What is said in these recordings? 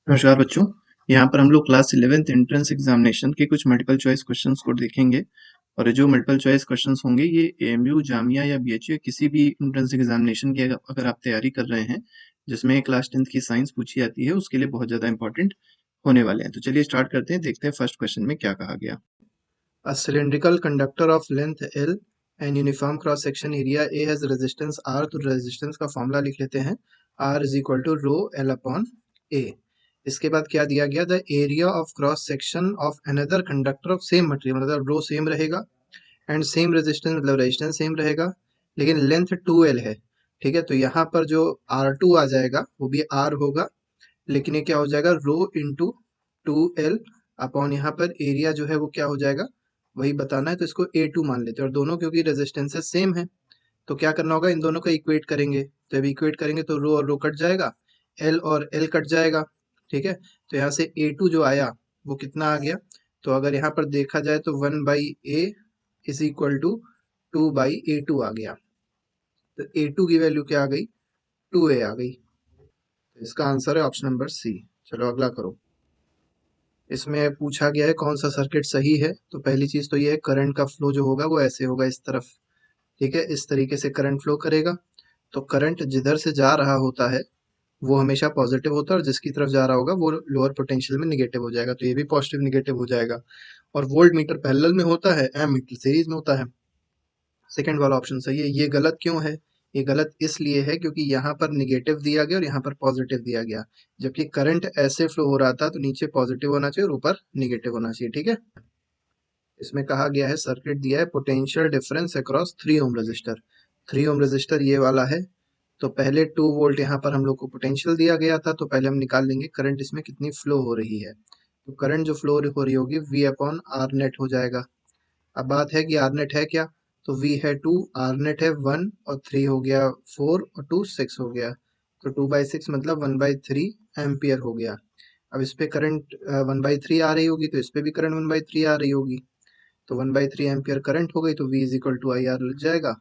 नमस्कार बच्चों। यहाँ पर हम लोग क्लास 11th एंट्रेंस एग्जामिनेशन के कुछ मल्टीपल चॉइस क्वेश्चंस को देखेंगे। और जो मल्टीपल चॉइस क्वेश्चंस होंगे ये एएमयू, जामिया या बीएचयू किसी भी एंट्रेंस एग्जामिनेशन की अगर आप तैयारी कर रहे हैं जिसमें क्लास 10th की साइंस पूछी जाती है उसके लिए बहुत ज़्यादा इंपॉर्टेंट होने वाले हैं। तो चलिए स्टार्ट करते हैं, देखते हैं फर्स्ट क्वेश्चन में क्या कहा गया। A cylindrical conductor of length L and uniform cross section area A has resistance R। तो रेजिस्टेंस का फॉर्मूला लिख लेते हैं, R is equal to rho L upon A। इसके बाद क्या दिया गया, the area of cross section of another conductor of same material, मतलब रो सेम रहेगा एंड सेम रेजिस्टेंस, मतलब रेजिस्टेंस सेम रहेगा लेकिन लेंथ 2L है। ठीक है, तो यहाँ पर जो R2 आ जाएगा वो भी R होगा, लेकिन ये क्या हो जाएगा, रो इंटू 2L अपॉन यहाँ पर एरिया जो है वो क्या हो जाएगा वही बताना है, तो इसको A2 मान लेते हैं। और दोनों क्योंकि रेजिस्टेंसेस सेम है तो क्या करना होगा, इन दोनों को इक्वेट करेंगे। तो जब इक्वेट करेंगे तो रो और रो कट जाएगा, L और L कट जाएगा। ठीक है, तो यहाँ से A2 जो आया वो कितना आ गया, तो अगर यहाँ पर देखा जाए तो 1/A is equal to 2/A2 आ गया। तो A2 की वैल्यू क्या आ गई, 2A आ गई। तो इसका आंसर है ऑप्शन नंबर सी। चलो अगला करो। इसमें पूछा गया है कौन सा सर्किट सही है। तो पहली चीज तो ये है, करंट का फ्लो जो होगा वो ऐसे होगा इस तरफ। ठीक है, इस तरीके से करंट फ्लो करेगा। तो करंट जिधर से जा रहा होता है वो हमेशा पॉजिटिव होता है और जिसकी तरफ जा रहा होगा वो लोअर पोटेंशियल में निगेटिव हो जाएगा। तो ये भी पॉजिटिव निगेटिव हो जाएगा। और वोल्ट मीटर पैरेलल में होता है, एम मीटर सीरीज में होता है। सेकंड वाला ऑप्शन सही है। ये गलत क्यों है, ये गलत इसलिए है क्योंकि यहाँ पर निगेटिव दिया गया और यहाँ पर पॉजिटिव दिया गया, जबकि करंट ऐसे फ्लो हो रहा था तो नीचे पॉजिटिव होना चाहिए और ऊपर निगेटिव होना चाहिए। ठीक है, इसमें कहा गया है सर्किट दिया है potential difference across 3 ohm resistor. 3 ohm resistor ये वाला है। तो पहले 2 वोल्ट यहाँ पर हम लोग को पोटेंशियल दिया गया था, तो पहले हम निकाल लेंगे करंट इसमें कितनी फ्लो हो रही है। तो करंट जो फ्लो हो रही होगी V अपॉन आर नेट हो जाएगा। अब बात है कि आर नेट है क्या, तो V है 2, आर नेट है 1 और 3 हो गया 4 और 2 6 हो गया। तो 2/6 मतलब 1/3 एम्पियर हो गया। अब इस पे करंट 1/3 आ रही होगी तो इस पे भी करंट 1/3 आ रही होगी। तो 1/3 एम्पियर करंट हो गई तो V is equal to I R लग जाएगा।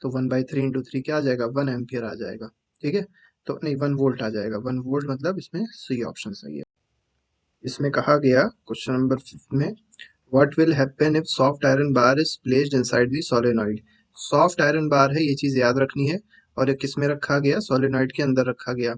तो 1/3 इंटू 3 क्या आ जाएगा, 1 एम्पियर आ जाएगा। ठीक है, तो नहीं 1 वोल्ट आ जाएगा। 1 वोल्ट मतलब इसमें सी ऑप्शन सही है। इसमें कहा गया क्वेश्चन नंबर 5 में, what will happen if soft iron bar is placed inside the solenoid. Soft iron bar है, ये चीज याद रखनी है। और ये किस में रखा गया, सोलेनॉइड के अंदर रखा गया।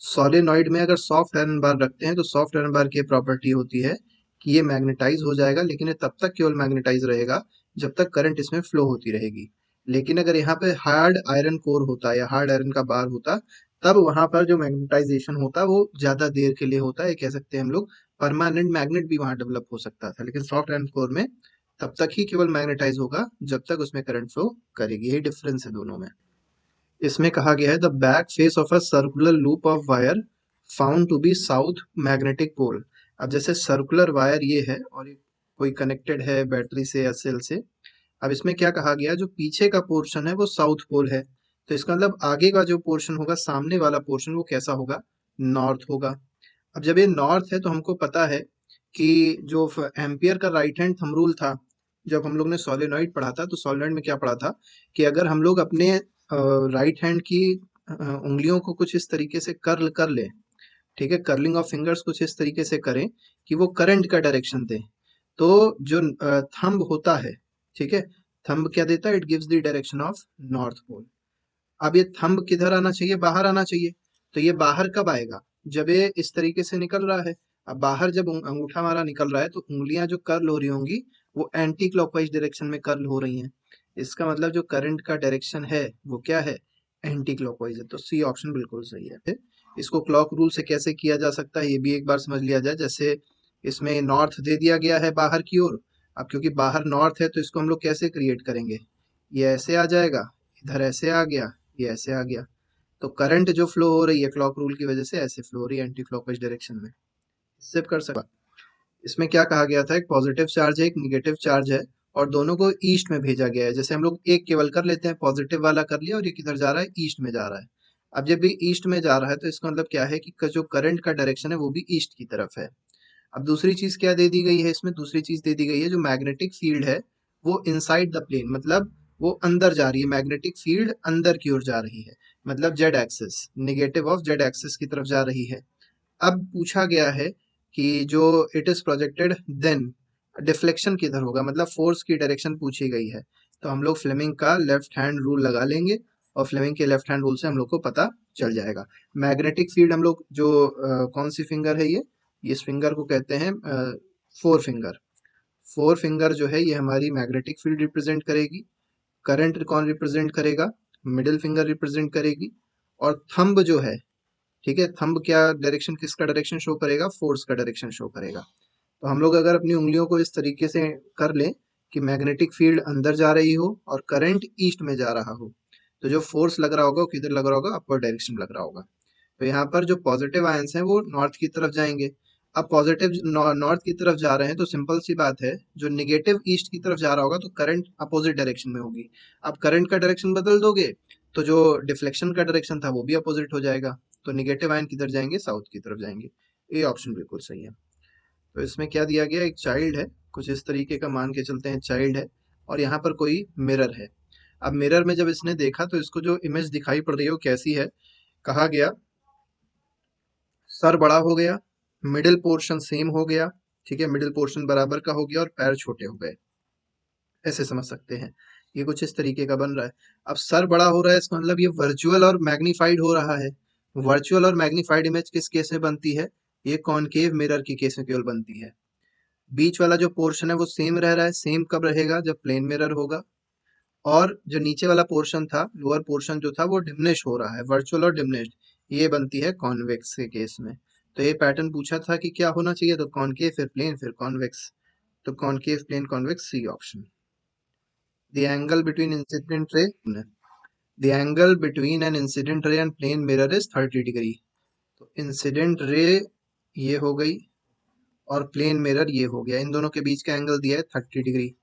सोलेनॉइड में अगर सॉफ्ट आयरन बार रखते हैं तो सॉफ्ट आयरन बार की प्रॉपर्टी होती है कि ये मैग्नेटाइज हो जाएगा, लेकिन ये तब तक केवल मैग्नेटाइज रहेगा जब तक करंट इसमें फ्लो होती रहेगी। लेकिन अगर यहाँ पे हार्ड आयरन कोर होता या हार्ड आयरन का बार होता तब वहां पर जो मैग्नेटाइजेशन होता वो ज्यादा देर के लिए होता है, कह सकते हैं हम लोग परमानेंट मैग्नेट भी वहां डेवलप हो सकता था। लेकिन सॉफ्ट आयरन कोर में तब तक ही केवल मैग्नेटाइज होगा जब तक उसमें करंट फ्लो करेगी। यही डिफरेंस है दोनों में। इसमें कहा गया है the back face of a circular loop of wire found to be south magnetic pole. अब जैसे सर्कुलर वायर ये है और ये कोई कनेक्टेड है बैटरी से या सेल से। अब इसमें क्या कहा गया, जो पीछे का पोर्शन है वो साउथ पोल है, तो इसका मतलब आगे का जो पोर्शन होगा, सामने वाला पोर्शन वो कैसा होगा, नॉर्थ होगा। अब जब ये नॉर्थ है तो हमको पता है कि जो एम्पियर का राइट हैंड थंब रूल था, जब हम लोग ने सोलेनॉइड पढ़ा था तो सोलेनॉइड में क्या पढ़ा था कि अगर हम लोग अपने राइट हैंड की उंगलियों को कुछ इस तरीके से कर्ल कर ले, ठीक है, कर्लिंग ऑफ फिंगर्स कुछ इस तरीके से करें कि वो करंट का डायरेक्शन दे, तो जो थंब होता है, ठीक है, थंब क्या देता है, it gives the direction of north pole. अब ये थंब किधर आना चाहिए, बाहर आना चाहिए। तो ये बाहर कब आएगा, जब ये इस तरीके से निकल रहा है। अब बाहर जब अंगूठा हमारा निकल रहा है तो उंगलियां जो कर्ल हो रही होंगी वो एंटी क्लॉकवाइज डायरेक्शन में कर्ल हो रही हैं। इसका मतलब जो करंट का डायरेक्शन है वो क्या है, एंटी क्लॉकवाइज है। तो सी ऑप्शन बिल्कुल सही है। इसको क्लॉक रूल से कैसे किया जा सकता है ये भी एक बार समझ लिया जाए। जैसे इसमें नॉर्थ दे दिया गया है बाहर की ओर। अब क्योंकि बाहर नॉर्थ है तो इसको हम लोग कैसे क्रिएट करेंगे, ये ऐसे आ जाएगा, इधर ऐसे आ गया, ये ऐसे आ गया। तो करंट जो फ्लो हो रही है क्लॉक रूल की वजह से ऐसे फ्लो हो रही है एंटी क्लॉकवाइज डायरेक्शन में। इससे कर सकता। इसमें क्या कहा गया था, एक पॉजिटिव चार्ज है एक निगेटिव चार्ज है और दोनों को ईस्ट में भेजा गया है। जैसे हम लोग एक केवल कर लेते हैं, पॉजिटिव वाला कर लिया और ये किधर जा रहा है, ईस्ट में जा रहा है। अब जब भी ईस्ट में जा रहा है तो इसका मतलब क्या है कि जो करंट का डायरेक्शन है वो भी ईस्ट की तरफ है। अब दूसरी चीज क्या दे दी गई है, इसमें दूसरी चीज दे दी गई है जो मैग्नेटिक फील्ड है वो इनसाइड द प्लेन, मतलब वो अंदर जा रही है, मैग्नेटिक फील्ड अंदर की ओर जा रही है, मतलब Z axis, negative of Z axis की तरफ जा रही है। अब पूछा गया है कि जो it is projected then deflection किधर होगा, मतलब फोर्स की डायरेक्शन पूछी गई है। तो हम लोग फ्लेमिंग का लेफ्ट हैंड रूल लगा लेंगे और फ्लेमिंग के लेफ्ट हैंड रूल से हम लोग को पता चल जाएगा। मैग्नेटिक फील्ड हम लोग जो कौन सी फिंगर है ये, इस फिंगर को कहते हैं फोर फिंगर। फोर फिंगर जो है ये हमारी मैग्नेटिक फील्ड रिप्रेजेंट करेगी। करंट कौन रिप्रेजेंट करेगा, मिडिल फिंगर रिप्रेजेंट करेगी। और थंब जो है, ठीक है, थंब क्या डायरेक्शन, किसका डायरेक्शन शो करेगा, फोर्स का डायरेक्शन शो करेगा। तो हम लोग अगर अपनी उंगलियों को इस तरीके से कर लें कि मैग्नेटिक फील्ड अंदर जा रही हो और करंट ईस्ट में जा रहा हो, तो जो फोर्स लग रहा होगा वो किधर लग रहा होगा, अपर डायरेक्शन लग रहा होगा। तो यहाँ पर जो पॉजिटिव आयंस हैं वो नॉर्थ की तरफ जाएंगे। अब पॉजिटिव नॉर्थ की तरफ जा रहे हैं तो सिंपल सी बात है, जो निगेटिव ईस्ट की तरफ जा रहा होगा तो करंट अपोजिट डायरेक्शन में होगी। अब करंट का डायरेक्शन बदल दोगे तो जो डिफ्लेक्शन का डायरेक्शन था वो भी अपोजिट हो जाएगा। तो निगेटिव आयन किधर जाएंगे, साउथ की तरफ जाएंगे। ये ऑप्शन बिल्कुल सही है। तो इसमें क्या दिया गया, एक चाइल्ड है, कुछ इस तरीके का मान के चलते हैं, चाइल्ड है और यहाँ पर कोई मिरर है। अब मिरर में जब इसने देखा तो इसको जो इमेज दिखाई पड़ रही है वो कैसी है, कहा गया सर बड़ा हो गया, मिडिल पोर्शन सेम हो गया, ठीक है, मिडिल पोर्शन बराबर का हो गया और पैर छोटे हो गए, ऐसे समझ सकते हैं। ये कुछ इस तरीके का बन रहा है। अब सर बड़ा हो रहा है इसका मतलब ये वर्चुअल और मैग्नीफाइड हो रहा है। वर्चुअल और मैग्नीफाइड इमेज किस केस में बनती है, ये कॉनकेव मिरर की केस में केवल बनती है। बीच वाला जो पोर्शन है वो सेम रह रहा है, सेम कब रहेगा, जब प्लेन मिरर होगा। और जो नीचे वाला पोर्शन था, लोअर पोर्शन जो था वो डिमिनिश हो रहा है, वर्चुअल और डिमिनिश्ड, ये बनती है कॉन्वेक्स के केस में। तो ये पैटर्न पूछा था कि क्या होना चाहिए, तो कॉनकेव फिर प्लेन फिर कॉन्वेक्स। तो concave plane convex, C option. The angle between incident ray, the angle between an incident ray and plane mirror is 30 degree. तो इंसिडेंट रे ये हो गई और प्लेन मिरर ये हो गया, इन दोनों के बीच का एंगल दिया है 30 डिग्री।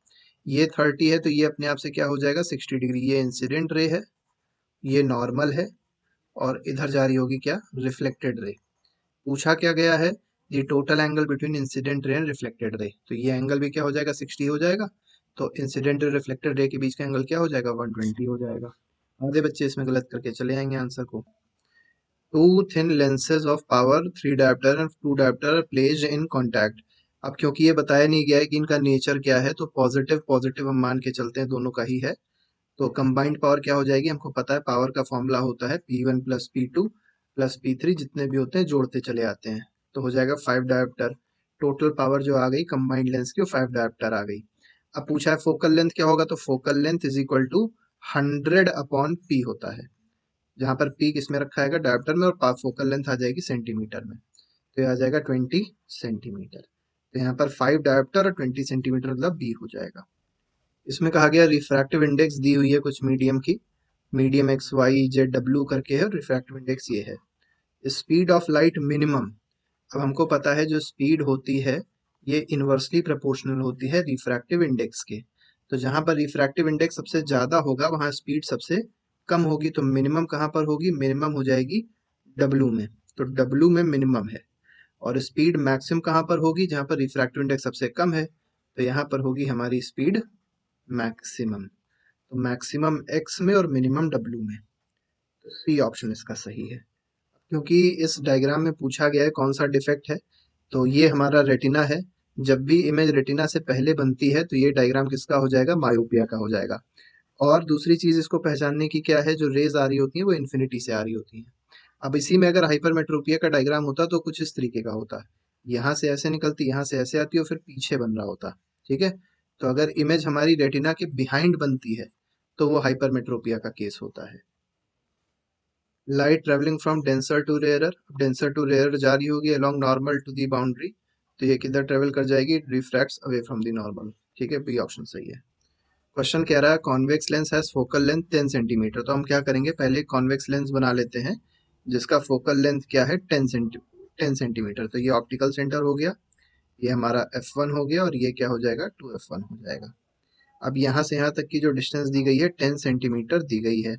ये 30 है तो ये अपने आप से क्या हो जाएगा, 60 डिग्री। ये इंसिडेंट रे है, ये नॉर्मल है और इधर जा रही होगी क्या, रिफ्लेक्टेड रे। पूछा क्या गया है, ये total angle between incident ray and reflected ray, तो ये एंगल भी क्या हो जाएगा, 60 हो जाएगा। तो इंसिडेंट रे रिफ्लेक्टेड रे के बीच का एंगल क्या हो जाएगा, 120 हो जाएगा। आधे बच्चे इसमें गलत करके चले आएंगे आंसर को। Two thin lenses of power 3 diopter and 2 diopter placed in contact. अब क्योंकि ये बताया नहीं गया है कि इनका नेचर क्या है, तो पॉजिटिव पॉजिटिव हम मान के चलते हैं, दोनों का ही है। तो कंबाइंड पावर क्या हो जाएगी, हमको पता है पावर का फॉर्मूला होता है P1 plus P2 plus P3, जितने भी होते हैं जोड़ते चले आते हैं, तो हो जाएगा 5 डायोप्टर। टोटल पावर जो आ गई कंबाइंड लेंस की, वो 5 डायोप्टर आ गई। अब पूछा है फोकल लेंथ क्या होगा, तो focal length is equal to 100 upon P होता है, जहां पर पी किसमें रखा है, डायोप्टर में, और फोकल लेंथ आ जाएगी सेंटीमीटर में, तो ये आ जाएगा 20 सेंटीमीटर। तो यहाँ पर 5 डायोप्टर और 20 सेंटीमीटर मतलब बी हो जाएगा। इसमें कहा गया रिफ्रैक्टिव इंडेक्स दी हुई है कुछ मीडियम की, मीडियम एक्स वाई जेड डब्ल्यू करके है, और रिफ्रैक्टिव इंडेक्स ये है। स्पीड ऑफ लाइट मिनिमम, अब हमको पता है जो स्पीड होती है ये इनवर्सली प्रोपोर्शनल होती है रिफ्रैक्टिव इंडेक्स के। तो जहां पर रिफ्रैक्टिव इंडेक्स सबसे ज्यादा होगा वहां स्पीड सबसे कम होगी, तो मिनिमम कहाँ पर होगी, मिनिमम हो जाएगी डब्ल्यू में, तो डब्ल्यू में मिनिमम है। और स्पीड मैक्सिमम कहाँ पर होगी, जहां पर रिफ्रैक्टिव इंडेक्स सबसे कम है, तो यहाँ पर होगी हमारी स्पीड मैक्सिमम। तो मैक्सिमम एक्स में और मिनिमम डब्ल्यू में, तो सी ऑप्शन इसका सही है। क्योंकि इस डायग्राम में पूछा गया है कौन सा डिफेक्ट है, तो ये हमारा रेटिना है। जब भी इमेज रेटिना से पहले बनती है तो ये डायग्राम किसका हो जाएगा, मायोपिया का हो जाएगा। और दूसरी चीज इसको पहचानने की क्या है, जो रेज आ रही होती है वो इन्फिनिटी से आ रही होती है। अब इसी में अगर हाइपरमेट्रोपिया का डायग्राम होता तो कुछ इस तरीके का होता, यहाँ से ऐसे निकलती, यहाँ से ऐसे आती और फिर पीछे बन रहा होता, ठीक है। तो अगर इमेज हमारी रेटिना के बिहाइंड बनती है तो वो हाइपरमेट्रोपिया का केस होता है। Light travelling from denser to rarer, denser to rarer जा रही होगी along normal to the boundary, तो ये किधर ट्रेवल कर जाएगी, refracts away from the normal, ठीक है, बी ऑप्शन सही है। क्वेश्चन कह रहा है convex lens has focal length 10 centimetre, तो हम क्या करेंगे, पहले कॉन्वेक्स लेंस बना लेते हैं जिसका फोकल लेंथ क्या है, 10 सेंटीमीटर। तो ये ऑप्टिकल सेंटर हो गया, ये हमारा F1 हो गया और ये क्या हो जाएगा, 2F1 हो जाएगा। अब यहाँ से यहाँ तक की जो डिस्टेंस दी गई है 10 सेंटीमीटर दी गई है।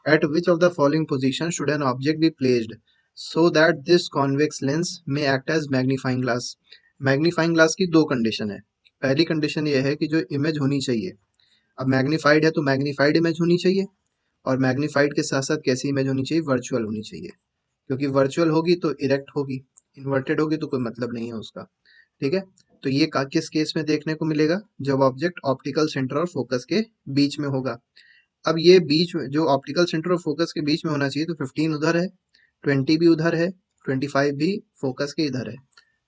At which of the following position should an object be placed so that this convex lens may act as magnifying glass? Magnifying glass की दो कंडीशन है। पहली कंडीशन ये है कि जो इमेज होनी चाहिए, अब मैग्नीफाइड है तो मैग्नीफाइड इमेज होनी चाहिए, और मैग्नीफाइड के साथ साथ कैसी इमेज होनी चाहिए, वर्चुअल होनी चाहिए, क्योंकि वर्चुअल होगी तो इरेक्ट होगी इन्वर्टेड होगी तो कोई मतलब नहीं है उसका। ठीक है, तो ये किस केस में देखने को मिलेगा, जब ऑब्जेक्ट ऑप्टिकल सेंटर और फोकस के बीच में होगा। अब ये बीच में जो ऑप्टिकल सेंटर और फोकस के बीच में होना चाहिए, तो 15 उधर है, 20 भी उधर है, 25 भी फोकस के इधर है,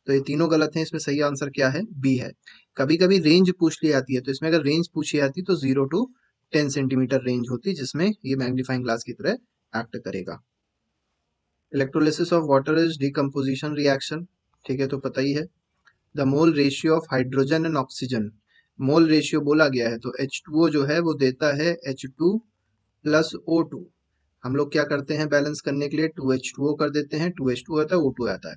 तो ये तीनों गलत हैं। इसमें सही आंसर क्या है, बी है। कभी कभी रेंज पूछ ली जाती है, तो इसमें अगर रेंज पूछी जाती तो 0 to 10 सेंटीमीटर रेंज होती, जिसमें ये मैग्नीफाइंग ग्लास की तरह एक्ट करेगा। Electrolysis of water is decomposition reaction, ठीक है, तो पता ही है। The mole ratio of hydrogen and oxygen, mole ratio बोला गया है, तो H2O जो है वो देता है H2 प्लस O2। हम लोग क्या करते हैं बैलेंस करने के लिए, 2H2O कर देते हैं, 2H2 आता है, O2 आता है।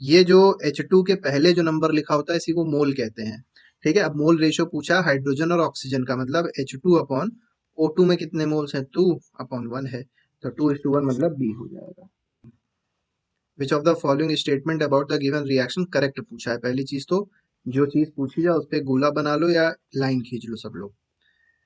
ये जो H2 के पहले जो नंबर लिखा होता है इसी को मोल कहते हैं। ठीक है, अब मोल रेशियो पूछा हाइड्रोजन और ऑक्सीजन का, मतलब H2 अपॉन O2 में कितने मोल्स हैं, 2 अपॉन 1 है, तो 2:1 मतलब बी हो जाएगा। विच of the following statement about the given reaction correct पूछा है। पहली चीज तो जो चीज पूछी जाए उस पर गोला बना लो या लाइन खींच लो सब लोग।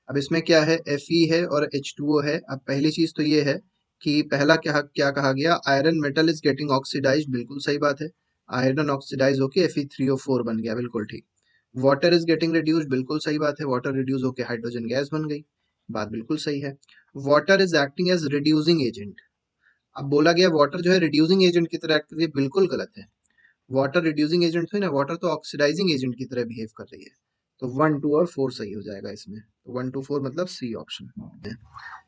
अब इसमें क्या है, Fe है और H2O है। अब पहली चीज तो ये है कि पहला क्या क्या कहा गया, iron metal is getting oxidised, बिल्कुल सही बात है। आयरन ऑक्सीडाइज होके Fe3O4 बन गया, बिल्कुल ठीक। वाटर इज गेटिंग रिड्यूस्ड, बिल्कुल सही बात है, वाटर रिड्यूस होके हाइड्रोजन गैस बन गई, बात बिल्कुल सही है। Water is acting as reducing agent, अब बोला गया वाटर जो है रिड्यूसिंग एजेंट की तरह एक्ट कर रही है, बिल्कुल गलत है। वाटर रिड्यूसिंग एजेंट है ना, वाटर तो ऑक्सीडाइजिंग एजेंट की तरह बिहेव कर रही है। तो 1, 2 और 4 सही हो जाएगा इसमें, तो 1, 2, 4 मतलब सी ऑप्शन है।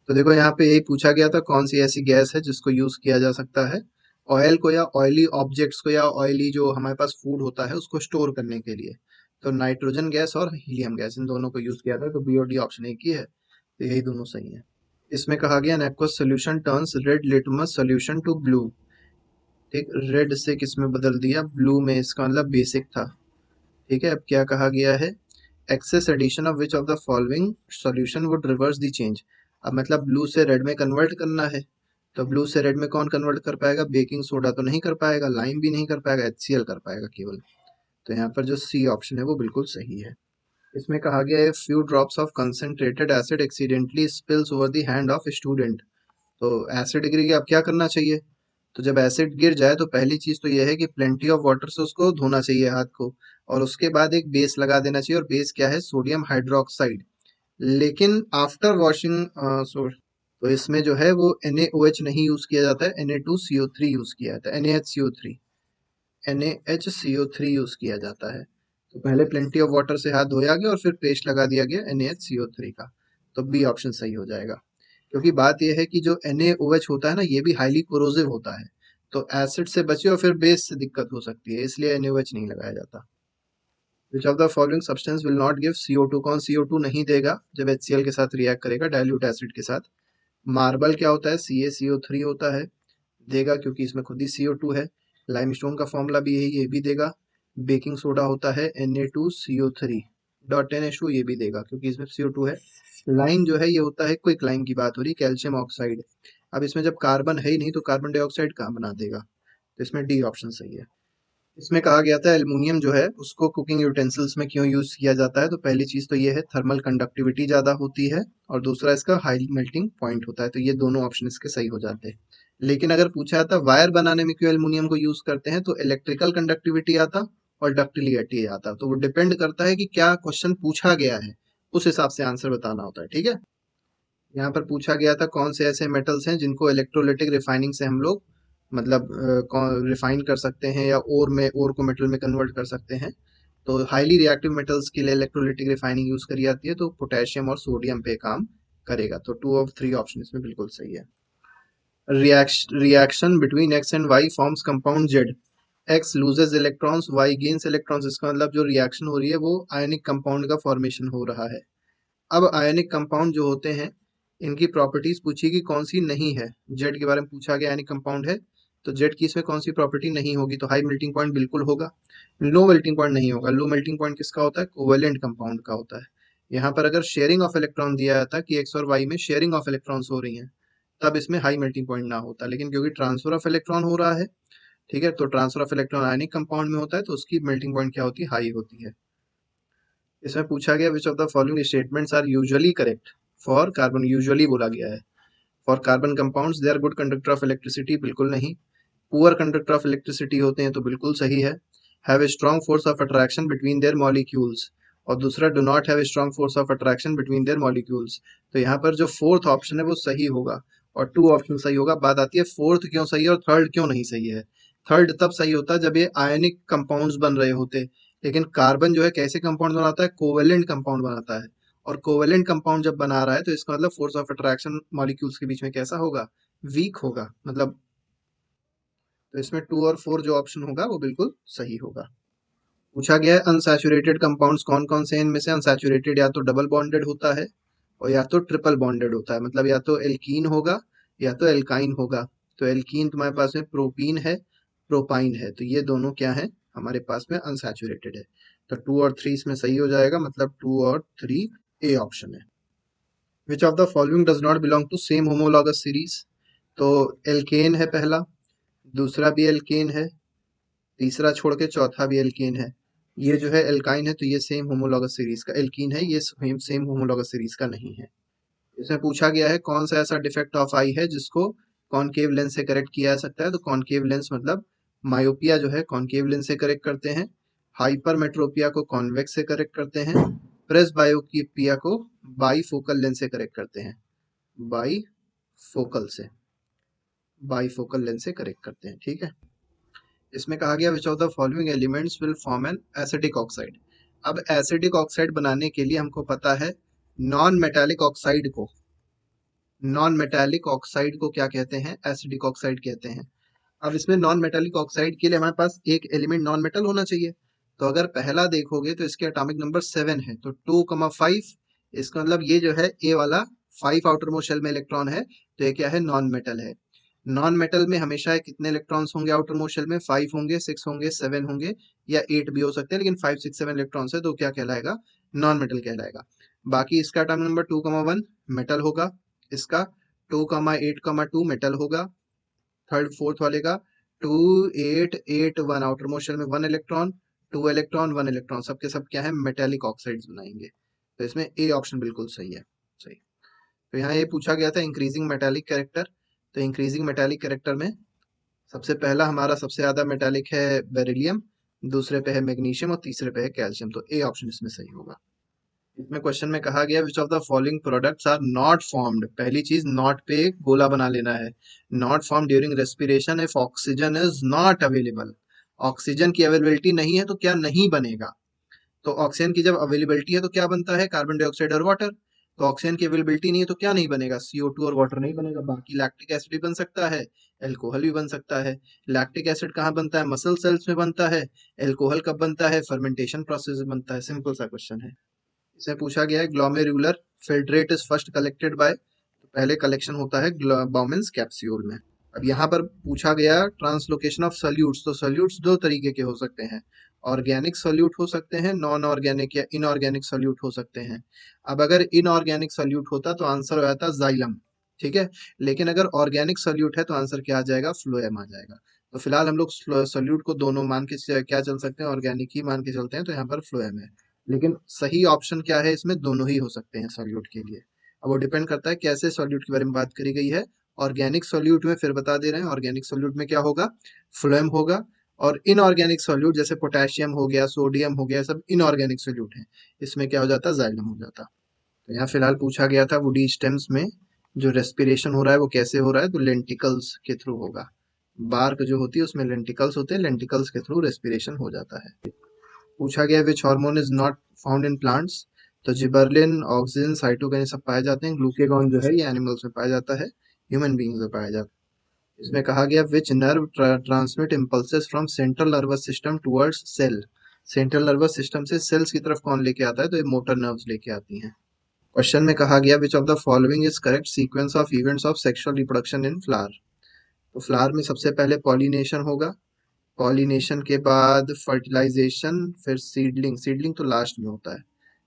तो देखो यहाँ पे यही पूछा गया था, कौन सी ऐसी गैस है जिसको यूज किया जा सकता है ऑयल को या ऑयली ऑब्जेक्ट्स को या ऑयली जो हमारे पास फूड होता है उसको स्टोर करने के लिए। तो नाइट्रोजन गैस और हीलियम गैस, इन दोनों को यूज किया था, तो बी और डी ऑप्शन एक ही है, तो यही दोनों सही है। इसमें कहा गया aqueous solution turns red litmus solution to blue, ठीक, रेड से किस में बदल दिया, ब्लू में, इसका मतलब बेसिक था। ठीक है, अब क्या कहा गया है, excess addition of which of the following solution would reverse the change. अब मतलब ब्लू से रेड में कन्वर्ट करना है, तो ब्लू से रेड में कौन कन्वर्ट कर पाएगा, बेकिंग सोडा तो नहीं कर पाएगा, लाइम भी नहीं कर पाएगा, HCl कर पाएगा केवल। तो यहाँ पर जो सी ऑप्शन है वो बिल्कुल सही है। इसमें कहा गया है few drops of concentrated acid accidentally spills over the hand of student, तो एसिड गिर गया, अब क्या करना चाहिए, तो जब एसिड गिर जाए तो पहली चीज तो यह है कि प्लेंटी ऑफ वाटर से उसको धोना चाहिए हाथ को, और उसके बाद एक बेस लगा देना चाहिए, और बेस क्या है, सोडियम हाइड्रोक्साइड। लेकिन आफ्टर वॉशिंग तो इसमें जो है वो NaOH नहीं यूज किया जाता है, Na2CO3 यूज किया जाता है, NaHCO3 यूज किया जाता है। तो पहले प्लेंटी ऑफ वाटर से हाथ धोया गया और फिर पेस्ट लगा दिया गया NaHCO3 का, तो बी ऑप्शन सही हो जाएगा। क्योंकि बात यह है कि जो NaOH होता है ना, ये भी हाईली कोरोसिव होता है, तो एसिड से बचे और फिर बेस से दिक्कत हो सकती है, इसलिए NaOH नहीं लगाया जाता। विच of the following substance will not give CO2, कौन CO2 नहीं देगा जब HCl के साथ रिएक्ट करेगा डाइल्यूट एसिड के साथ। मार्बल क्या होता है, CaCO3 होता है, देगा क्योंकि इसमें खुद ही CO2 है। लाइमस्टोन का फॉर्मूला भी यही, ये भी देगा। बेकिंग सोडा होता है Na2CO3 डॉट NH2, ये भी देगा क्योंकि इसमें CO2 है। लाइम जो है ये होता है, क्विक लाइम की बात हो रही, कैल्शियम ऑक्साइड। अब इसमें जब कार्बन है ही नहीं तो कार्बन डाइऑक्साइड कहाँ बना देगा, तो इसमें डी ऑप्शन सही है। इसमें कहा गया था एल्युमिनियम जो है उसको कुकिंग यूटेंसिल्स में क्यों यूज किया जाता है, तो पहली चीज तो ये है थर्मल कंडक्टिविटी ज्यादा होती है, और दूसरा इसका हाई मेल्टिंग पॉइंट होता है, तो ये दोनों ऑप्शन इसके सही हो जाते हैं। लेकिन अगर पूछा जाता वायर बनाने में क्यों एल्युमिनियम को यूज करते हैं, तो इलेक्ट्रिकल कंडक्टिविटी आता और डक्टिलिटी आता, तो वो डिपेंड करता है कि क्या क्वेश्चन पूछा गया है, उस हिसाब से आंसर बताना होता है। ठीक है, यहाँ पर पूछा गया था कौन से ऐसे मेटल्स हैं जिनको इलेक्ट्रोलिटिक रिफाइनिंग से हम लोग मतलब रिफाइन कर सकते हैं या ओर को मेटल में कन्वर्ट कर सकते हैं। तो हाईली रिएक्टिव मेटल्स के लिए इलेक्ट्रोलिटिक रिफाइनिंग यूज करी जाती है, तो पोटेशियम और सोडियम पे काम करेगा, तो 2 ऑफ 3 ऑप्शन इसमें बिल्कुल सही है। Reaction between X and Y forms compound Z, X loses electrons, Y gains electrons, इसका मतलब जो रिएक्शन हो रही है वो आयनिक कंपाउंड का फॉर्मेशन हो रहा है। अब आयनिक कंपाउंड जो होते हैं इनकी प्रॉपर्टीज पूछी कि कौन सी नहीं है, जेड के बारे में पूछा गया, आयनिक कंपाउंड है तो जेड की इसमें कौन सी प्रॉपर्टी नहीं होगी, तो हाई मेल्टिंग पॉइंट बिल्कुल होगा, लो मेल्टिंग पॉइंट नहीं होगा। लो मेल्टिंग पॉइंट किसका होता है, कोवेलेंट कंपाउंड का होता है। यहाँ पर अगर शेयरिंग ऑफ इलेक्ट्रॉन दिया जाता कि एक्स और वाई में शेयरिंग ऑफ इलेक्ट्रॉन्स हो रही हैं, तब इसमें हाई मेल्टिंग पॉइंट ना होता, लेकिन क्योंकि ट्रांसफर ऑफ इलेक्ट्रॉन हो रहा है, ठीक है, तो transfer of electron ionic compound में होता है तो उसकी मेल्टिंग पॉइंट क्या होती है, हाई होती है। इसमें पूछा गया which of the following statements are usually correct for carbon, usually बोला गया है, for carbon compounds they are good conductor of electricity, बिल्कुल नहीं। पुअर कंडक्टर ऑफ इलेक्ट्रिसिटी होते हैं तो बिल्कुल सही है। Have a strong force of attraction between their molecules, और दूसरा do not have a strong force of attraction between their molecules. तो यहाँ पर जो फोर्थ ऑप्शन है वो सही होगा और टू ऑप्शन सही होगा। बात आती है फोर्थ क्यों सही है और थर्ड क्यों नहीं सही है। थर्ड तब सही होता है जब ये आयनिक कंपाउंड्स बन रहे होते, लेकिन कार्बन जो है कैसे कंपाउंड बनाता है, कोवेलेंट कंपाउंड बनाता है, और कोवेलेंट कंपाउंड जब बना रहा है तो इसका मतलब फोर्स ऑफ अट्रैक्शन मॉलिक्यूल्स के बीच में कैसा होगा, वीक होगा मतलब। तो इसमें 2 और 4 जो ऑप्शन होगा वो बिल्कुल सही होगा। पूछा गया है अनसैचुरेटेड कंपाउंड्स कौन कौन से हैं, इनमें से अनसैचुरेटेड या तो डबल बॉन्डेड होता है और या तो ट्रिपल बॉन्डेड होता है, मतलब या तो एल्कीन होगा या तो एल्काइन होगा। तो एल्कीन तुम्हारे पास में प्रोपीन है, प्रोपाइन है, तो ये दोनों क्या है हमारे पास में अनसैचुरेटेड है। तो 2 और 3 इसमें सही हो जाएगा, मतलब 2 और 3 ए ऑप्शन है। Which of the following does not belong to same homologous series. तो एल्केन है पहला, दूसरा भी एल्केन है, तीसरा छोड़ के चौथा भी एल्केन है। ये जो है एल्काइन है तो ये सेम होमोलॉगस सीरीज का, एल्कीन है ये सेम होमोलॉगस सीरीज का नहीं है। इसमें पूछा गया है कौन सा ऐसा डिफेक्ट ऑफ आई है जिसको कॉनकेव लेंस से करेक्ट किया जा सकता है। तो कॉनकेव लेंस मतलब मायोपिया जो है कॉनकेव लेंस से करेक्ट करते हैं, हाइपरमेट्रोपिया को कॉन्वेक्स से करेक्ट करते हैं, प्रेस बायोपिया को बाईफोकल लेंस से करेक्ट करते हैं, बाईफोकल से, बाईफोकल लेंस से करेक्ट करते हैं। ठीक है, इसमें कहा गया which of the following elements will form an acidic oxide. अब एसिडिक ऑक्साइड बनाने के लिए हमको पता है नॉन मेटालिक ऑक्साइड को, नॉन मेटालिक ऑक्साइड को क्या कहते हैं, एसिडिक ऑक्साइड कहते हैं। अब इसमें नॉन मेटालिक ऑक्साइड के लिए हमारे पास एक एलिमेंट नॉन मेटल होना चाहिए। तो अगर पहला देखोगे तो इसके एटॉमिक नंबर 7 है, तो 2,5, इसका मतलब ये जो है ए वाला 5 आउटर मोस्ट शेल में इलेक्ट्रॉन है, तो ये क्या है, नॉन मेटल है। नॉन मेटल में हमेशा कितने इलेक्ट्रॉन्स होंगे आउटर मोस्ट शेल में, 5 होंगे, 6 होंगे, 7 होंगे या 8 भी हो सकते हैं, लेकिन 5 6 7 इलेक्ट्रॉन्स है तो क्या कहलाएगा, नॉन मेटल कहलाएगा। बाकी इसका एटॉमिक नंबर 2,1 मेटल होगा, इसका 2,8,2 मेटल होगा, थर्ड फोर्थ वाले का 2,8,8,1 आउटर मोस्ट शेल में 1 इलेक्ट्रॉन, 2 इलेक्ट्रॉन, 1 इलेक्ट्रॉन, सबके सब क्या है, मेटेलिक ऑक्साइड्स बनाएंगे। तो इसमें ए ऑप्शन बिल्कुल सही है, सही। तो यहाँ ये पूछा गया था इंक्रीजिंग मेटालिक कैरेक्टर, तो इंक्रीजिंग मेटालिक कैरेक्टर में सबसे पहला हमारा सबसे ज्यादा मेटालिक है बेरिलियम, दूसरे पे है मैग्नीशियम और तीसरे पे है कैल्शियम, तो ए ऑप्शन इसमें सही होगा। इसमें क्वेश्चन में कहा गया which of the following products are not formed. पहली चीज नॉट पे गोला बना लेना है, not form during respiration if oxygen is not available. Oxygen की अवेलेबिलिटी नहीं है तो क्या नहीं बनेगा, तो ऑक्सीजन की जब अवेलेबिलिटी है तो क्या बनता है, कार्बन डाइऑक्साइड और वाटर। तो ऑक्सीजन की अवेलेबिलिटी नहीं है तो क्या नहीं बनेगा, CO2 और वाटर नहीं बनेगा। बाकी लैक्टिक एसिड भी बन सकता है, एल्कोहल भी बन सकता है। लैक्टिक एसिड कहाँ बनता है, मसल सेल्स में बनता है। एल्कोहल कब बनता है, फर्मेंटेशन प्रोसेस में बनता है। सिंपल सा क्वेश्चन है। इसे पूछा गया है glomerular filtrate is first collected by, तो पहले कलेक्शन होता है बाउमेंस कैप्सूल में। अब यहाँ पर पूछा गया ट्रांसलोकेशन ऑफ सॉल्यूट्स, तो सॉल्यूट्स दो तरीके के हो सकते हैं, ऑर्गेनिक सॉल्यूट हो सकते हैं, नॉन ऑर्गेनिक या इनऑर्गेनिक सॉल्यूट हो सकते हैं। अब अगर इनऑर्गेनिक सॉल्यूट होता तो आंसर हो जाता जाइलम, ठीक है, लेकिन अगर ऑर्गेनिक सॉल्यूट है तो आंसर क्या आ जाएगा, फ्लोएम आ जाएगा। तो फिलहाल हम लोग सॉल्यूट को दोनों मान के क्या चल सकते हैं, ऑर्गेनिक ही मान के चलते हैं, तो यहाँ पर फ्लोएम है। लेकिन सही ऑप्शन क्या है, इसमें दोनों ही हो सकते हैं सॉल्यूट के लिए। अब वो डिपेंड करता है कैसे सॉल्यूट के बारे में बात करी गई है। ऑर्गेनिक सॉल्यूट में फिर बता दे रहे हैं, ऑर्गेनिक सॉल्यूट में क्या होगा, फ्लोएम होगा। और इनऑर्गेनिक सॉल्यूट जैसे पोटेशियम हो गया, सोडियम हो गया, सब इनऑर्गेनिक सॉल्यूट है, इसमें क्या हो जाता, जाइलम हो जाता। तो यहाँ फिलहाल पूछा गया था वुडी स्टेम्स में जो रेस्पिरेशन हो रहा है वो कैसे हो रहा है, तो लेंटिकल्स के थ्रू होगा। बार्क जो होती है उसमें लेंटिकल्स होते हैं, लेंटिकल्स के थ्रू रेस्पिरेशन हो जाता है। पूछा गया which hormone is not found in plants, तो जिबर्लिन, ऑक्सिन, साइटोकिन सब पाए जाते हैं। ग्लूकेगॉन जो है ये एनिमल्स में पाया जाता है, ह्यूमन बींग्स में पाया जाता है। इसमें कहा गया which nerve transmit impulses from central nervous system towards cell. Central nervous system से सेल्स की तरफ कौन लेके आता है, तो ये मोटर नर्व्स लेके आती हैं। क्वेश्चन में कहा गया which of the following is correct sequence of events of sexual reproduction in flower. तो फ्लावर में सबसे पहले पॉलिनेशन होगा, पॉलिनेशन के बाद फर्टिलाइजेशन, फिर सीडलिंग, सीडलिंग तो लास्ट में होता है।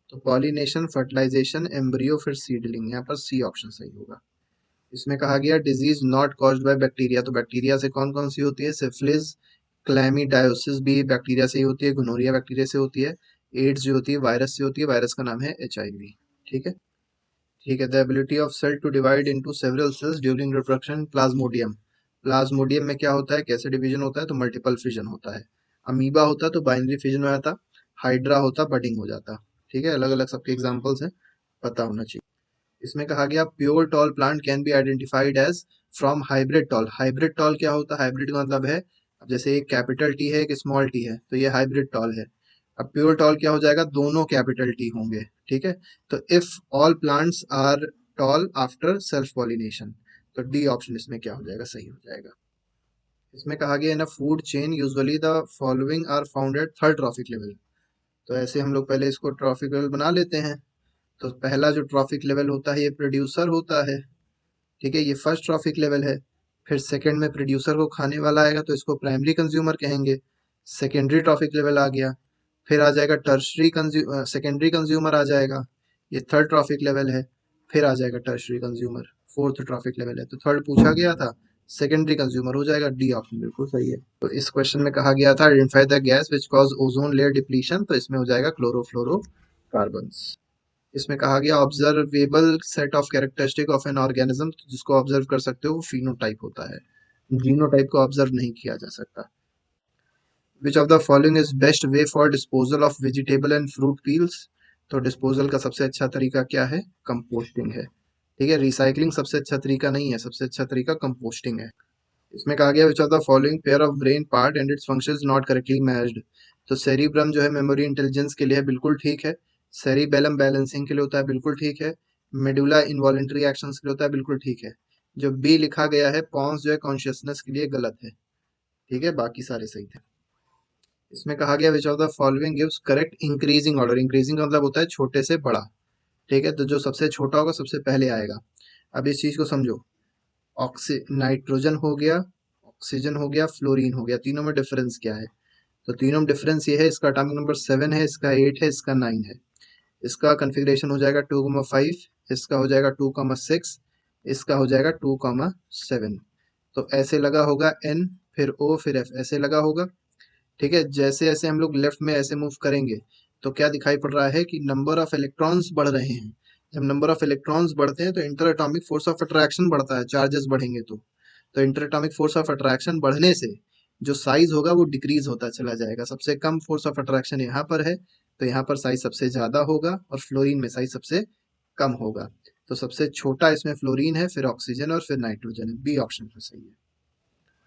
तो पॉलिनेशन, फर्टिलाइजेशन, एम्ब्रियो, फिर सीडलिंग, यहाँ पर सी ऑप्शन सही होगा। इसमें कहा गया disease not caused by bacteria, तो बैक्टीरिया से कौन कौन सी होती है, सिफिलिस, क्लैमिडायोसिस भी बैक्टीरिया से ही होती है, गोनोरिया बैक्टीरिया से होती है, एड्स जो होती है वायरस से होती है, वायरस का नाम है HIV। ठीक है, ठीक है। The ability of cell to divide into several cells during reproduction, plasmodium. Plasmodium में क्या होता है, कैसे डिवीजन होता है, तो मल्टीपल फिजन होता है। अमीबा होता तो बाइनरी फिजन हो जाता, हाइड्रा होता बडिंग हो जाता। ठीक है, अलग अलग सबके एग्जाम्पल्स हैं, पता होना चाहिए। इसमें कहा गया pure tall plant can be identified as from hybrid tall. Hybrid tall क्या होता है, हाइब्रिड का मतलब है, अब जैसे एक कैपिटल टी है एक स्मॉल टी है, तो ये हाइब्रिड टॉल है। अब प्योर टॉल क्या हो जाएगा, दोनों कैपिटल टी होंगे। ठीक है, तो if all plants are tall after self pollination, तो डी ऑप्शन इसमें क्या हो जाएगा, सही हो जाएगा। इसमें कहा गया in a food chain usually the following are found at third trophic level. तो ऐसे हम लोग पहले इसको ट्रॉफिक लेवल बना लेते हैं। तो पहला जो ट्रॉफिक लेवल होता है ये प्रोड्यूसर होता है। ठीक है, ये फर्स्ट ट्रॉफिक लेवल है। फिर सेकंड में प्रोड्यूसर को खाने वाला आएगा तो इसको प्राइमरी कंज्यूमर कहेंगे, सेकेंडरी ट्रॉफिक लेवल आ गया। फिर आ जाएगा टर्शरी सेकेंडरी कंज्यूमर आ जाएगा, ये थर्ड ट्रॉफिक लेवल है। फिर आ जाएगा tertiary consumer, fourth trophic level है। तो थर्ड पूछा गया था, सेकेंडरी कंज्यूमर हो जाएगा, डी ऑप्शन बिल्कुल सही है। तो इस क्वेश्चन में कहा गया था identify the gas which cause ozone layer depletion, तो इसमें हो जाएगा क्लोरोफ्लोरोकार्बन्स। इसमें कहा गया observable set of characteristic of an organism, जिसको ऑब्जर्व कर सकते हो वो फिनोटाइप होता है, जीनोटाइप को ऑब्जर्व नहीं किया जा सकता। विच of the following is best way for disposal of vegetable and fruit peels, तो डिस्पोजल का सबसे अच्छा तरीका क्या है, कंपोस्टिंग है। ठीक है, रिसाइकलिंग सबसे अच्छा तरीका नहीं है, सबसे अच्छा तरीका कंपोस्टिंग है। इसमें कहा गया which of the following pair of brain part and it's functions not correctly matched, तो सेरिब्रम जो है मेमोरी इंटेलिजेंस के लिए है, बिल्कुल ठीक है। सेरिबेलम बैलेंसिंग के लिए होता है, बिल्कुल ठीक है। मेडुला इनवॉलेंट्री एक्शंस के लिए होता है, बिल्कुल ठीक है। जो बी लिखा गया है पॉन्स जो है कॉन्शियसनेस के लिए गलत है। ठीक है, बाकी सारे सही थे। इसमें कहा गया which of the following gives correct increasing order, increasing का मतलब होता है छोटे से बड़ा। ठीक है, तो जो सबसे छोटा होगा सबसे पहले आएगा। अब इस चीज को समझो, नाइट्रोजन हो गया, ऑक्सीजन हो गया, फ्लोरीन हो गया, तीनों में डिफरेंस क्या है, तो तीनों में डिफरेंस ये है, इसका एटॉमिक नंबर 7 है, इसका 8 है, इसका 9 है। इसका कन्फिग्रेशन हो जाएगा 2,5, इसका हो जाएगा 2,6, इसका हो जाएगा 2,7। तो ऐसे लगा होगा N, फिर O, फिर F, ऐसे लगा होगा। ठीक है, जैसे जैसे हम लोग लेफ्ट में ऐसे मूव करेंगे तो क्या दिखाई पड़ रहा है कि नंबर ऑफ इलेक्ट्रॉन्स बढ़ रहे हैं। जब नंबर ऑफ इलेक्ट्रॉन्स बढ़ते हैं तो inter atomic force of attraction बढ़ता है, चार्जेस बढ़ेंगे तो inter atomic force of attraction बढ़ने से जो साइज होगा वो डिक्रीज होता चला जाएगा। सबसे कम फोर्स ऑफ अट्रैक्शन यहाँ पर है, तो यहाँ पर साइज सबसे ज्यादा होगा, और फ्लोरीन में साइज सबसे कम होगा। तो सबसे छोटा इसमें फ्लोरीन है, फिर ऑक्सीजन और फिर नाइट्रोजन है, बी ऑप्शन तो सही है।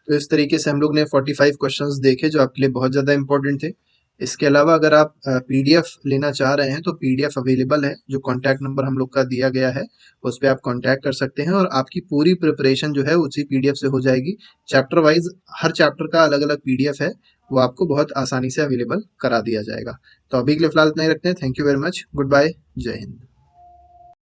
तो इस तरीके से हम लोग ने 45 क्वेश्चंस देखे जो आपके लिए बहुत ज़्यादा इंपॉर्टेंट थे। इसके अलावा अगर आप पीडीएफ लेना चाह रहे हैं तो पीडीएफ अवेलेबल है, जो कॉन्टैक्ट नंबर हम लोग का दिया गया है उस पर आप कॉन्टैक्ट कर सकते हैं, और आपकी पूरी प्रिपरेशन जो है उसी पीडीएफ से हो जाएगी। चैप्टर वाइज हर चैप्टर का अलग अलग पीडीएफ है, वो आपको बहुत आसानी से अवेलेबल करा दिया जाएगा। तो अभी के लिए फिलहाल इतना ही रखते हैं। Thank you very much, good bye, जय हिंद।